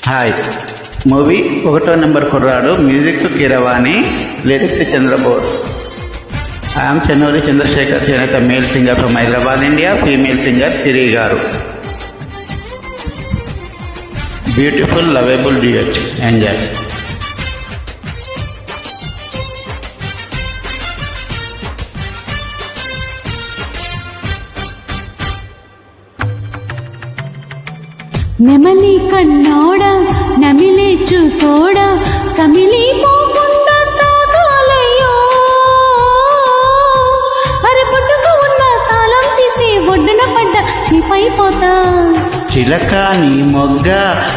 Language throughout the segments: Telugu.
హాయ్ మూవీ 1వ నెంబర్ కుర్రాడు, music Keeravani, lyrics Chandrabose. I'm Chennuri Chandrasekhar Chenetha, male singer from Hyderabad, India. Female singer Siri garu. Beautiful lovable duet. Enjoy. నెమలి కన్నోడా నమిలే చూతోడా కమిలి పోకుండా తాగాలయ్యో. అరే పుట్టుకు ఉన్న తాళం తీసి ఒడ్డున పడ్డ చీపైపోతా. చిలక నీ మొగ్గ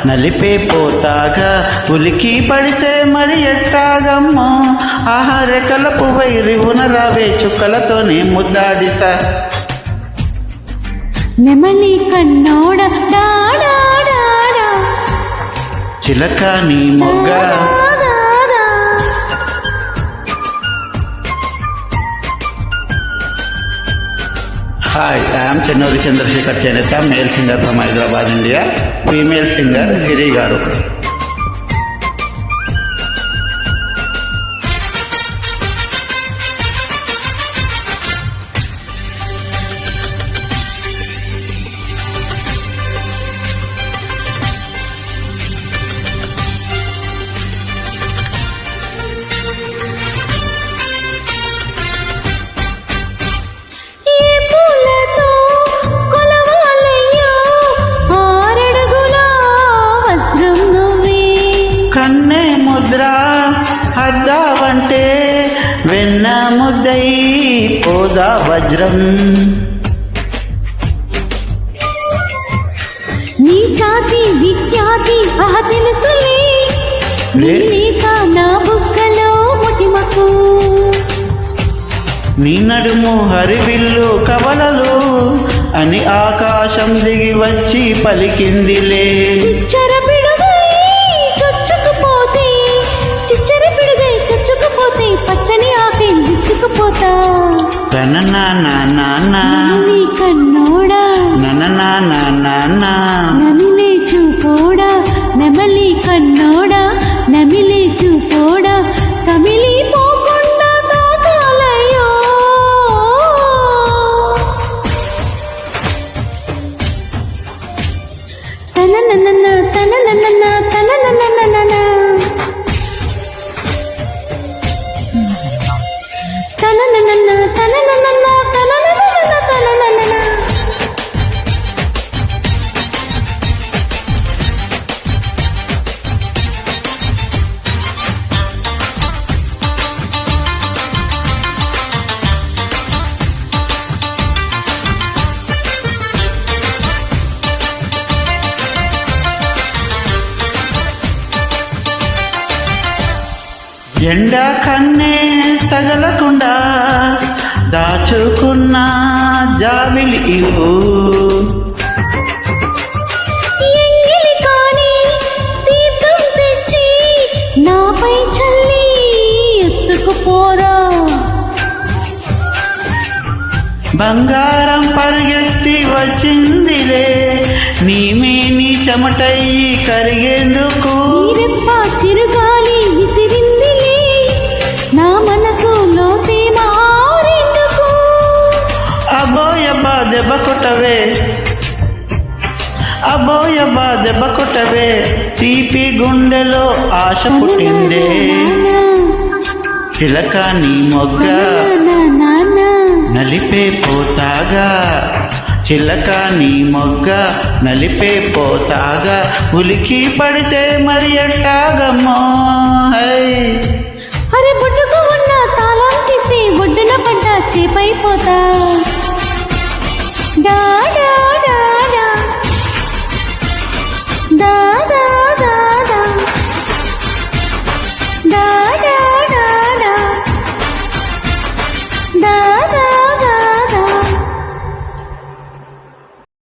నలిపే పోతాగా, ఉలికి పడితే మరి ఎట్టాగమ్మో. ఆహారెకల పువ్వై రివున రావే, చుక్కలతోనే ముద్దాడిసా. నెమలి కన్నోడా డాడా చిలక నీ మొగ్గ. Hi, I'm Chennuri Chandrasekhar Chenetha, male singer from Hyderabad, India. Female singer Siri garu. కన్నే ముద్ర అద్దావంటే వెన్న ముద్దై పోదా వజ్రం. నీ చాతి విఖ్యాతి తెలుసులే, నా బుక్కలో ముటిమకు. నీ నడుము హరివిల్లు కవలలు అని ఆకాశం దిగి వచ్చి పలికిందిలే. పచ్చని ఆపి గిచ్చుకుపోతా. నెమలి కన్నోడా నమిలే చూపోడా, నెమలి కన్నోడా నమిలే చూపోడా కమిలి పోకుండా తాగాలయ్యో. తననన్న తననన్న తననన్న తననన్న తననన్న తననన్న తననన్న. ఎండా కన్నే తగలకుండా దాచుకున్న జాబిలి ఇవ్వు. ఎంగిలి కాని తీర్థం తెచ్చి నాపై చల్లి ఎత్తుకుపోరా. బంగారం పరిగెత్తి వచ్చిందిలే, నీమేని చెమటయ్యి కరిగేందుకు. చిరుగాలి విసిరిందిలే, నా మనసులో తేమ ఆరేందుకు. అబ్బోయబ్బా దెబ్బ కొట్టవే, అబ్బోయబ్బా దెబ్బ కొట్టవే, తీపి గుండెలో ఆశ పుట్టిందే. చిలక నీ మొగ్గ నలిపే పోతాగా, చిలక నీ మొగ్గ నలిపే పోతాగా, ఉలికి పడితే మరి ఎట్టాగమ్మో. అరే బుడ్డుకు ఉన్న తాళం తీసి ఒడ్డున పడ్డ చేపైపోతా.